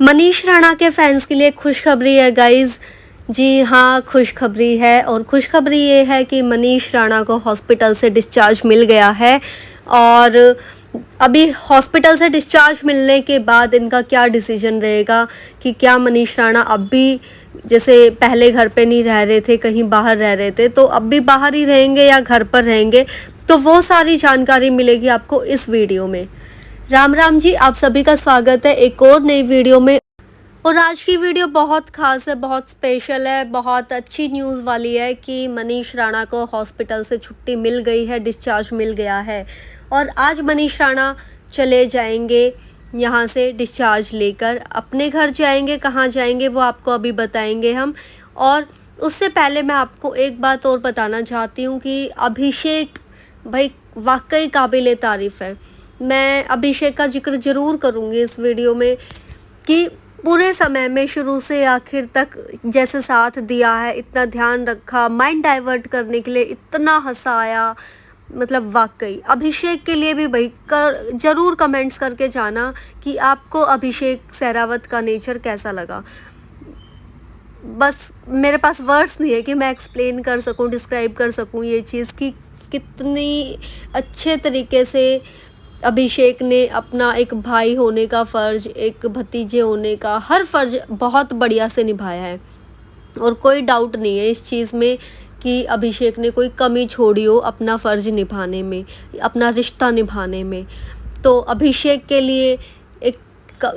मनीष राणा के फैंस के लिए खुशखबरी है गाइज। जी हाँ, खुशखबरी है और खुशखबरी ये है कि मनीष राणा को हॉस्पिटल से डिस्चार्ज मिल गया है। और अभी हॉस्पिटल से डिस्चार्ज मिलने के बाद इनका क्या डिसीजन रहेगा कि क्या मनीष राणा अब भी जैसे पहले घर पे नहीं रह रहे थे, कहीं बाहर रह रहे थे, तो अब भी बाहर ही रहेंगे या घर पर रहेंगे, तो वो सारी जानकारी मिलेगी आपको इस वीडियो में। राम राम जी, आप सभी का स्वागत है एक और नई वीडियो में। और आज की वीडियो बहुत खास है, बहुत स्पेशल है, बहुत अच्छी न्यूज़ वाली है कि मनीष राणा को हॉस्पिटल से छुट्टी मिल गई है, डिस्चार्ज मिल गया है। और आज मनीष राणा चले जाएंगे यहाँ से डिस्चार्ज लेकर, अपने घर जाएंगे। कहाँ जाएंगे वो आपको अभी बताएंगे हम। और उससे पहले मैं आपको एक बात और बताना चाहती हूँ कि अभिषेक भाई वाकई काबिल तारीफ़ है। मैं अभिषेक का जिक्र ज़रूर करूँगी इस वीडियो में कि पूरे समय में शुरू से आखिर तक जैसे साथ दिया है, इतना ध्यान रखा, माइंड डाइवर्ट करने के लिए इतना हंसाया, मतलब वाकई अभिषेक के लिए भी भाई ज़रूर कमेंट्स करके जाना कि आपको अभिषेक सहरावत का नेचर कैसा लगा। बस मेरे पास वर्ड्स नहीं है कि मैं एक्सप्लेन कर सकूं, डिस्क्राइब कर सकूं ये चीज़ कि कितनी अच्छे तरीके से अभिषेक ने अपना एक भाई होने का फ़र्ज़, एक भतीजे होने का हर फ़र्ज़ बहुत बढ़िया से निभाया है। और कोई डाउट नहीं है इस चीज़ में कि अभिषेक ने कोई कमी छोड़ी हो अपना फ़र्ज़ निभाने में, अपना रिश्ता निभाने में। तो अभिषेक के लिए एक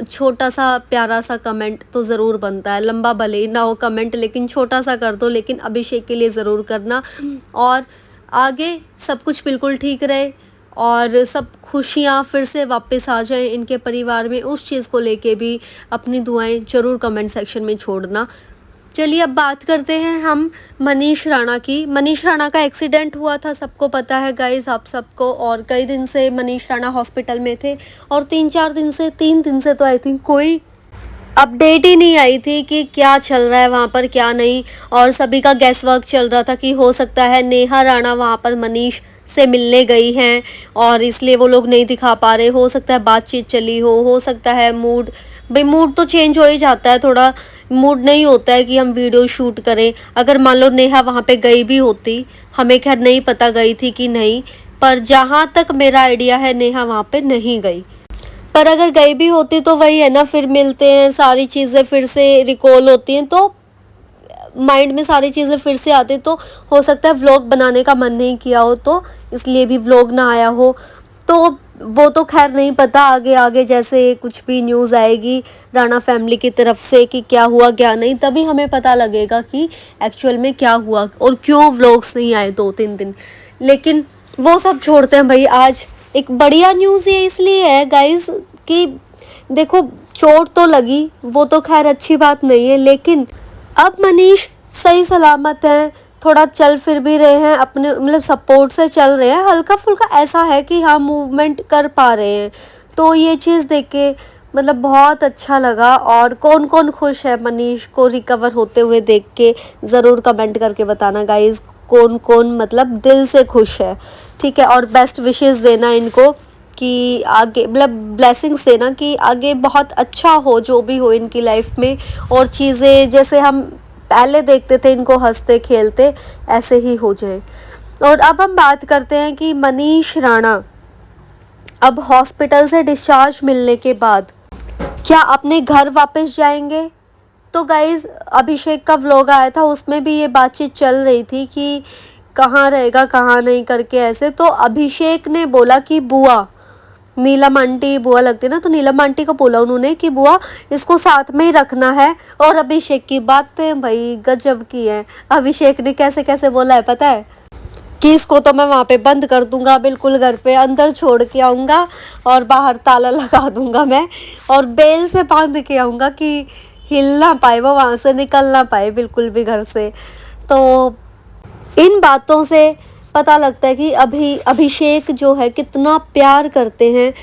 छोटा सा प्यारा सा कमेंट तो ज़रूर बनता है, लंबा भले ही ना हो कमेंट, लेकिन छोटा सा कर दो, लेकिन अभिषेक के लिए ज़रूर करना। और आगे सब कुछ बिल्कुल ठीक रहे और सब खुशियाँ फिर से वापस आ जाएं इनके परिवार में, उस चीज़ को लेके भी अपनी दुआएं ज़रूर कमेंट सेक्शन में छोड़ना। चलिए अब बात करते हैं हम मनीष राणा की। मनीष राणा का एक्सीडेंट हुआ था, सबको पता है गाइस, आप सबको। और कई दिन से मनीष राणा हॉस्पिटल में थे और 3 दिन से तो आई थिंक कोई अपडेट ही नहीं आई थी कि क्या चल रहा है वहाँ पर, क्या नहीं। और सभी का गैस वर्क चल रहा था कि हो सकता है नेहा राणा वहाँ पर मनीष से मिलने गई हैं और इसलिए वो लोग नहीं दिखा पा रहे। हो सकता है बातचीत चली हो सकता है मूड तो चेंज हो ही जाता है, थोड़ा मूड नहीं होता है कि हम वीडियो शूट करें। अगर मान लो नेहा वहाँ पे गई भी होती, हमें खैर नहीं पता गई थी कि नहीं, पर जहाँ तक मेरा आइडिया है नेहा वहाँ पे नहीं गई। पर अगर गई भी होती तो वही है ना, फिर मिलते हैं, सारी चीज़ें फिर से रिकॉल होती हैं, तो माइंड में सारी चीज़ें फिर से आती, तो हो सकता है व्लॉग बनाने का मन नहीं किया हो तो इसलिए भी व्लॉग ना आया हो। तो वो तो खैर नहीं पता, आगे जैसे कुछ भी न्यूज़ आएगी राणा फैमिली की तरफ से कि क्या हुआ क्या नहीं, तभी हमें पता लगेगा कि एक्चुअल में क्या हुआ और क्यों व्लॉग्स नहीं आए 2-3 दिन। लेकिन वो सब छोड़ते हैं भाई, आज एक बढ़िया न्यूज़ ये इसलिए है गाइज कि देखो चोट तो लगी, वो तो खैर अच्छी बात नहीं है, लेकिन अब मनीष सही सलामत हैं, थोड़ा चल फिर भी रहे हैं, अपने मतलब सपोर्ट से चल रहे हैं, हल्का फुल्का ऐसा है कि हाँ मूवमेंट कर पा रहे हैं। तो ये चीज़ देख के मतलब बहुत अच्छा लगा। और कौन कौन खुश है मनीष को रिकवर होते हुए देख के, ज़रूर कमेंट करके बताना गाइज़, कौन कौन मतलब दिल से खुश है, ठीक है। और बेस्ट विशेस देना इनको कि आगे मतलब ब्लेसिंग्स देना कि आगे बहुत अच्छा हो जो भी हो इनकी लाइफ में, और चीज़ें जैसे हम पहले देखते थे इनको हंसते खेलते, ऐसे ही हो जाए। और अब हम बात करते हैं कि मनीष राणा अब हॉस्पिटल से डिस्चार्ज मिलने के बाद क्या अपने घर वापस जाएंगे। तो गाइज़ अभिषेक का व्लॉग आया था, उसमें भी ये बातचीत चल रही थी कि कहाँ रहेगा कहाँ नहीं करके ऐसे। तो अभिषेक ने बोला कि बुआ, नीलम आंटी बुआ लगती है ना, तो नीलम आंटी को बोला उन्होंने कि बुआ इसको साथ में ही रखना है। और अभिषेक की बातें भाई गजब की हैं। अभिषेक ने कैसे कैसे बोला है पता है कि इसको तो मैं वहाँ पे बंद कर दूंगा, बिल्कुल घर पे अंदर छोड़ के आऊँगा और बाहर ताला लगा दूंगा मैं, और बेल से बांध के आऊँगा कि हिल ना पाए वो, वहाँ से निकल ना पाए बिल्कुल भी घर से। तो इन बातों से पता लगता है कि अभिषेक जो है कितना प्यार करते हैं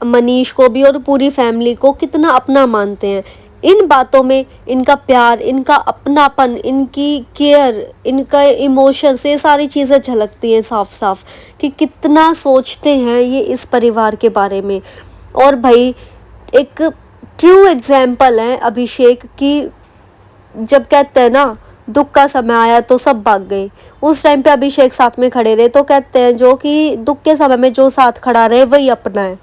मनीष को भी और पूरी फैमिली को, कितना अपना मानते हैं। इन बातों में इनका प्यार, इनका अपनापन, इनकी केयर, इनका इमोशंस, ये सारी चीज़ें झलकती हैं साफ साफ कि कितना सोचते हैं ये इस परिवार के बारे में। और भाई एक ट्रू एग्जाम्पल है अभिषेक की। जब कहते हैं ना दुख का समय आया तो सब भाग गए, उस टाइम पे अभिषेक साथ में खड़े रहे। तो कहते हैं जो कि दुख के समय में जो साथ खड़ा रहे वही अपना है।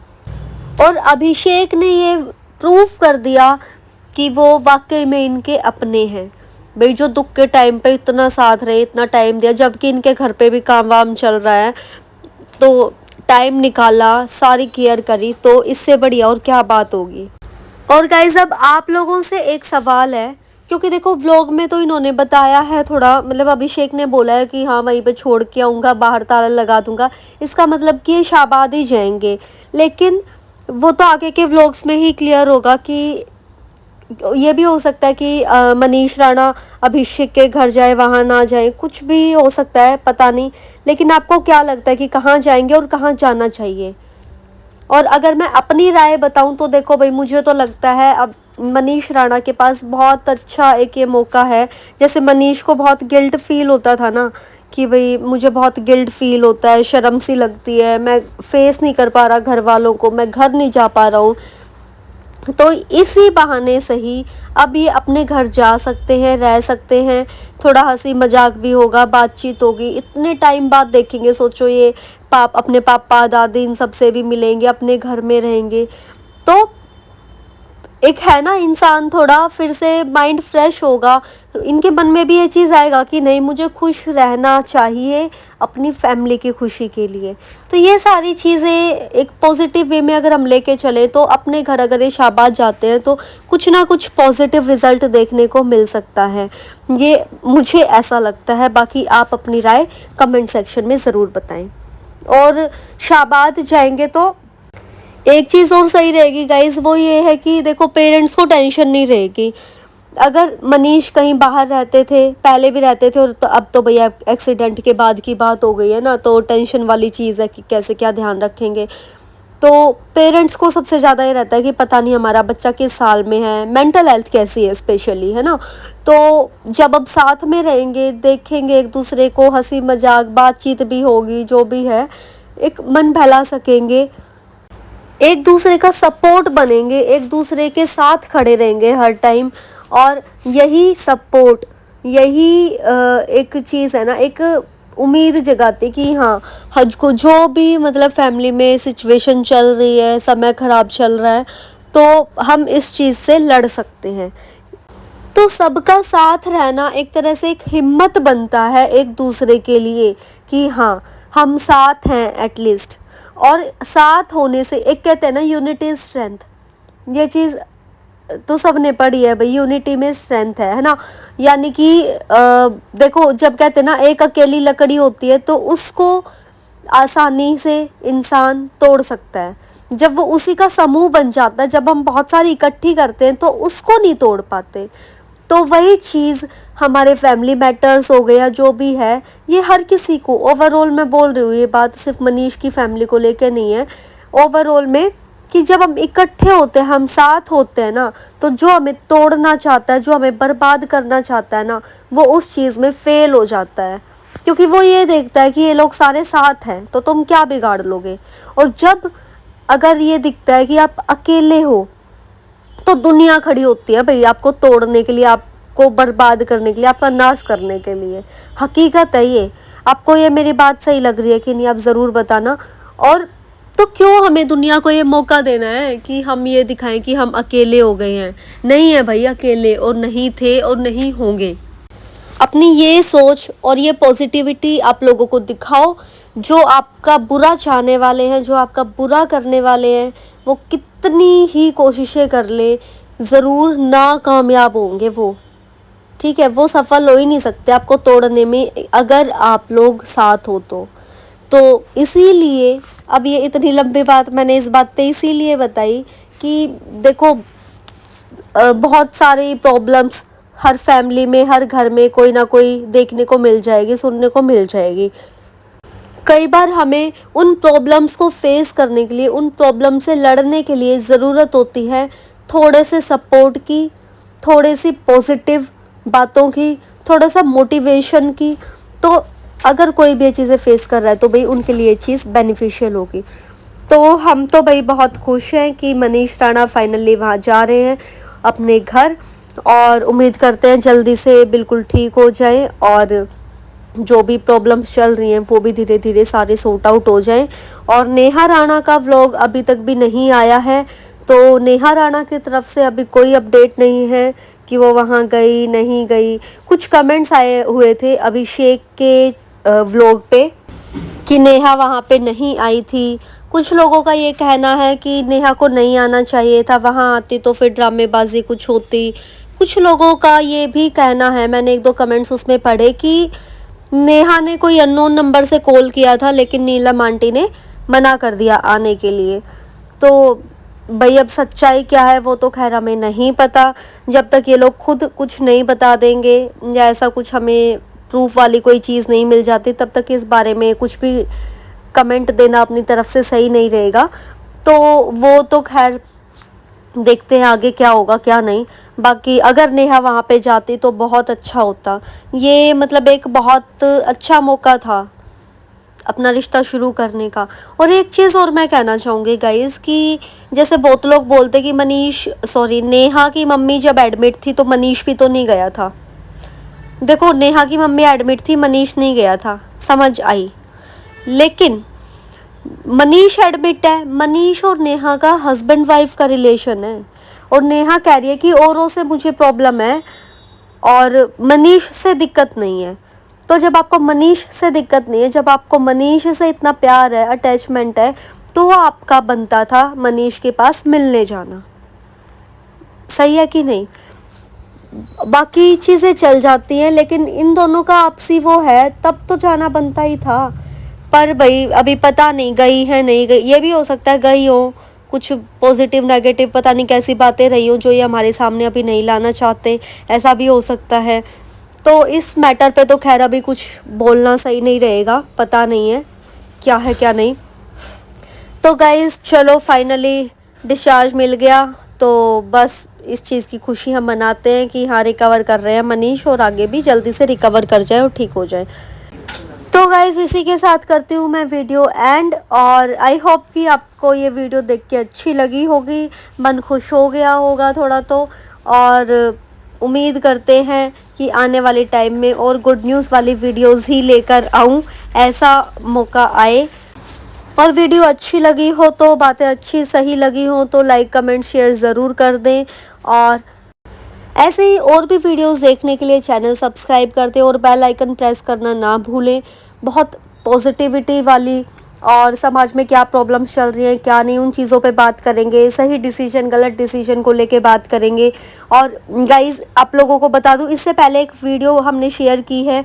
और अभिषेक ने ये प्रूव कर दिया कि वो वाकई में इनके अपने हैं भाई, जो दुख के टाइम पे इतना साथ रहे, इतना टाइम दिया, जबकि इनके घर पे भी काम वाम चल रहा है, तो टाइम निकाला, सारी केयर करी, तो इससे बढ़िया और क्या बात होगी। और गाइज अब आप लोगों से एक सवाल है, क्योंकि देखो व्लॉग में तो इन्होंने बताया है थोड़ा, मतलब अभिषेक ने बोला है कि हाँ वहीं पे छोड़ के आऊँगा, बाहर ताला लगा दूंगा, इसका मतलब कि ये शाबाद ही जाएंगे। लेकिन वो तो आगे के व्लॉग्स में ही क्लियर होगा कि ये भी हो सकता है कि मनीष राणा अभिषेक के घर जाए, वहाँ ना जाए, कुछ भी हो सकता है, पता नहीं। लेकिन आपको क्या लगता है कि कहाँ जाएंगे और कहाँ जाना चाहिए? और अगर मैं अपनी राय बताऊं तो देखो भाई, मुझे तो लगता है अब मनीष राणा के पास बहुत अच्छा एक ये मौका है। जैसे मनीष को बहुत गिल्ट फील होता था ना कि भाई मुझे बहुत गिल्ट फील होता है, शर्म सी लगती है, मैं फेस नहीं कर पा रहा घर वालों को, मैं घर नहीं जा पा रहा हूँ। तो इसी बहाने से ही अब ये अपने घर जा सकते हैं, रह सकते हैं, थोड़ा हंसी मजाक भी होगा, बातचीत होगी, इतने टाइम बाद देखेंगे। सोचो ये अपने पापा दादी इन सबसे भी मिलेंगे, अपने घर में रहेंगे, तो एक है ना इंसान थोड़ा फिर से माइंड फ्रेश होगा, इनके मन में भी ये चीज़ आएगा कि नहीं मुझे खुश रहना चाहिए अपनी फैमिली की खुशी के लिए। तो ये सारी चीज़ें एक पॉजिटिव वे में अगर हम लेके चले तो अपने घर अगर ये शाबाद जाते हैं तो कुछ ना कुछ पॉजिटिव रिजल्ट देखने को मिल सकता है, ये मुझे ऐसा लगता है। बाकी आप अपनी राय कमेंट सेक्शन में ज़रूर बताएं। और शाबाद जाएंगे तो एक चीज़ और सही रहेगी गाइज, वो ये है कि देखो पेरेंट्स को टेंशन नहीं रहेगी। अगर मनीष कहीं बाहर रहते थे, पहले भी रहते थे, और तो अब तो भैया एक्सीडेंट के बाद की बात हो गई है ना, तो टेंशन वाली चीज़ है कि कैसे क्या ध्यान रखेंगे। तो पेरेंट्स को सबसे ज़्यादा ये रहता है कि पता नहीं हमारा बच्चा किस साल में है, मेंटल हेल्थ कैसी है स्पेशली, है ना। तो जब अब साथ में रहेंगे, देखेंगे एक दूसरे को, हंसी मजाक बातचीत भी होगी, जो भी है एक मन बहला सकेंगे, एक दूसरे का सपोर्ट बनेंगे, एक दूसरे के साथ खड़े रहेंगे हर टाइम। और यही सपोर्ट, यही एक चीज़ है ना, एक उम्मीद जगाती कि हाँ हज को जो भी मतलब फैमिली में सिचुएशन चल रही है, समय ख़राब चल रहा है, तो हम इस चीज़ से लड़ सकते हैं। तो सबका साथ रहना एक तरह से एक हिम्मत बनता है एक दूसरे के लिए कि हाँ हम साथ हैं एटलीस्ट। और साथ होने से एक कहते हैं ना यूनिटी इज स्ट्रेंथ, ये चीज़ तो सबने पढ़ी है भाई, यूनिटी में स्ट्रेंथ है ना। यानी कि देखो जब कहते हैं ना एक अकेली लकड़ी होती है तो उसको आसानी से इंसान तोड़ सकता है, जब वो उसी का समूह बन जाता है, जब हम बहुत सारी इकट्ठी करते हैं तो उसको नहीं तोड़ पाते। तो वही चीज़ हमारे फैमिली मैटर्स हो गया, जो भी है ये हर किसी को, ओवरऑल मैं बोल रही हूँ, ये बात सिर्फ मनीष की फैमिली को लेकर नहीं है, ओवरऑल में कि जब हम इकट्ठे होते हैं, हम साथ होते हैं ना, तो जो हमें तोड़ना चाहता है, जो हमें बर्बाद करना चाहता है ना, वो उस चीज़ में फेल हो जाता है। क्योंकि वो ये देखता है कि ये लोग सारे साथ हैं तो तुम क्या बिगाड़ लोगे। और जब अगर ये दिखता है कि आप अकेले हो तो दुनिया खड़ी होती है भाई आपको तोड़ने के लिए, आपको बर्बाद करने के लिए, आपका नाश करने के लिए। हकीकत है ये। आपको ये मेरी बात सही लग रही है कि नहीं, आप ज़रूर बताना। और तो क्यों हमें दुनिया को ये मौका देना है कि हम ये दिखाएं कि हम अकेले हो गए हैं? नहीं है भाई अकेले, और नहीं थे और नहीं होंगे। अपनी ये सोच और ये पॉजिटिविटी आप लोगों को दिखाओ। जो आपका बुरा चाहने वाले हैं, जो आपका बुरा करने वाले हैं, वो कितनी ही कोशिशें कर ले, ज़रूर नाकामयाब होंगे वो। ठीक है, वो सफल हो ही नहीं सकते आपको तोड़ने में अगर आप लोग साथ हो तो इसीलिए अब ये इतनी लंबी बात मैंने इस बात पे इसीलिए बताई कि देखो बहुत सारी प्रॉब्लम्स हर फैमिली में, हर घर में कोई ना कोई देखने को मिल जाएगी, सुनने को मिल जाएगी। कई बार हमें उन प्रॉब्लम्स को फेस करने के लिए, उन प्रॉब्लम से लड़ने के लिए ज़रूरत होती है थोड़े से सपोर्ट की, थोड़ी सी पॉजिटिव बातों की, थोड़ा सा मोटिवेशन की। तो अगर कोई भी ये चीज़ें फेस कर रहा है तो भाई उनके लिए ये चीज़ बेनिफिशियल होगी। तो हम तो भाई बहुत खुश हैं कि मनीष राणा फाइनली वहाँ जा रहे हैं अपने घर, और उम्मीद करते हैं जल्दी से बिल्कुल ठीक हो जाए और जो भी प्रॉब्लम्स चल रही हैं वो भी धीरे धीरे सारे सॉर्ट आउट हो जाएं। और नेहा राणा का व्लॉग अभी तक भी नहीं आया है, तो नेहा राणा की तरफ से अभी कोई अपडेट नहीं है कि वो वहाँ गई नहीं गई। कुछ कमेंट्स आए हुए थे अभिषेक के व्लॉग पे कि नेहा वहाँ पे नहीं आई थी। कुछ लोगों का ये कहना है कि नेहा को नहीं आना चाहिए था, वहाँ आती तो फिर ड्रामेबाजी कुछ होती। कुछ लोगों का ये भी कहना है, मैंने एक दो कमेंट्स उसमें पढ़े, कि नेहा ने कोई अननोन नंबर से कॉल किया था लेकिन नीलम आंटी ने मना कर दिया आने के लिए। तो भाई अब सच्चाई क्या है वो तो खैर हमें नहीं पता, जब तक ये लोग खुद कुछ नहीं बता देंगे या ऐसा कुछ हमें प्रूफ वाली कोई चीज़ नहीं मिल जाती, तब तक इस बारे में कुछ भी कमेंट देना अपनी तरफ से सही नहीं रहेगा। तो वो तो खैर देखते हैं आगे क्या होगा क्या नहीं। बाकी अगर नेहा वहाँ पे जाती तो बहुत अच्छा होता, ये मतलब एक बहुत अच्छा मौका था अपना रिश्ता शुरू करने का। और एक चीज़ और मैं कहना चाहूँगी गाइज़, कि जैसे बहुत लोग बोलते कि नेहा की मम्मी जब एडमिट थी तो मनीष भी तो नहीं गया था। देखो नेहा की मम्मी एडमिट थी, मनीष नहीं गया था, समझ आई। लेकिन मनीष एडमिट है, मनीष और नेहा का हस्बैंड वाइफ का रिलेशन है, और नेहा कह रही है कि औरों से मुझे प्रॉब्लम है और मनीष से दिक्कत नहीं है। तो जब आपको मनीष से दिक्कत नहीं है, जब आपको मनीष से इतना प्यार है, अटैचमेंट है, तो आपका बनता था मनीष के पास मिलने जाना। सही है कि नहीं? बाकी चीज़ें चल जाती हैं लेकिन इन दोनों का आपसी वो है, तब तो जाना बनता ही था। पर भाई अभी पता नहीं गई है नहीं गई, ये भी हो सकता है गई हो, कुछ पॉजिटिव नेगेटिव पता नहीं कैसी बातें रही हो जो ये हमारे सामने अभी नहीं लाना चाहते, ऐसा भी हो सकता है। तो इस मैटर पे तो खैर अभी कुछ बोलना सही नहीं रहेगा, पता नहीं है क्या है क्या नहीं। तो गाइज़ चलो फाइनली डिस्चार्ज मिल गया, तो बस इस चीज़ की खुशी हम मनाते हैं कि हाँ रिकवर कर रहे हैं मनीष, और आगे भी जल्दी से रिकवर कर जाए और ठीक हो जाए। तो गाइज़ इसी के साथ करती हूँ मैं वीडियो एंड, और आई होप कि आपको ये वीडियो देख के अच्छी लगी होगी, मन खुश हो गया होगा थोड़ा तो। और उम्मीद करते हैं कि आने वाले टाइम में और गुड न्यूज़ वाली वीडियोज़ ही लेकर आऊँ, ऐसा मौका आए। और वीडियो अच्छी लगी हो तो, बातें अच्छी सही लगी हो तो लाइक कमेंट शेयर ज़रूर कर दें, और ऐसे ही और भी वीडियोस देखने के लिए चैनल सब्सक्राइब कर दें और बेल आइकन प्रेस करना ना भूलें। बहुत पॉजिटिविटी वाली और समाज में क्या प्रॉब्लम्स चल रही हैं क्या नहीं, उन चीज़ों पे बात करेंगे, सही डिसीजन गलत डिसीजन को लेके बात करेंगे। और गाइज़ आप लोगों को बता दूं, इससे पहले एक वीडियो हमने शेयर की है,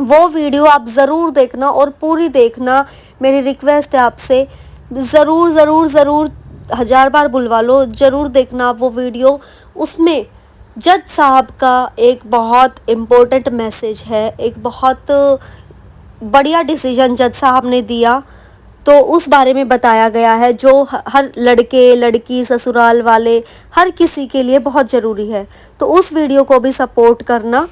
वो वीडियो आप ज़रूर देखना और पूरी देखना, मेरी रिक्वेस्ट है आपसे। ज़रूर ज़रूर ज़रूर 1000 बार बुलवा लो, ज़रूर देखना आप वो वीडियो। उसमें जज साहब का एक बहुत इम्पोर्टेंट मैसेज है, एक बहुत बढ़िया डिसीजन जज साहब ने दिया, तो उस बारे में बताया गया है, जो हर लड़के लड़की ससुराल वाले हर किसी के लिए बहुत ज़रूरी है। तो उस वीडियो को भी सपोर्ट करना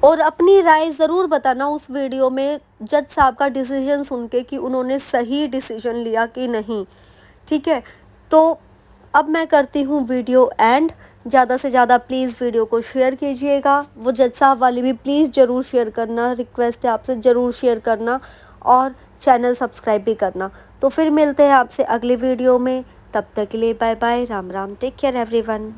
और अपनी राय ज़रूर बताना उस वीडियो में, जज साहब का डिसीजन सुन के कि उन्होंने सही डिसीजन लिया कि नहीं। ठीक है, तो अब मैं करती हूँ वीडियो एंड। ज़्यादा से ज़्यादा प्लीज़ वीडियो को शेयर कीजिएगा, वो जज साहब वाली भी प्लीज़ ज़रूर शेयर करना, रिक्वेस्ट है आपसे ज़रूर शेयर करना, और चैनल सब्सक्राइब भी करना। तो फिर मिलते हैं आपसे अगली वीडियो में, तब तक के लिए bye bye, Ram Ram, take care everyone.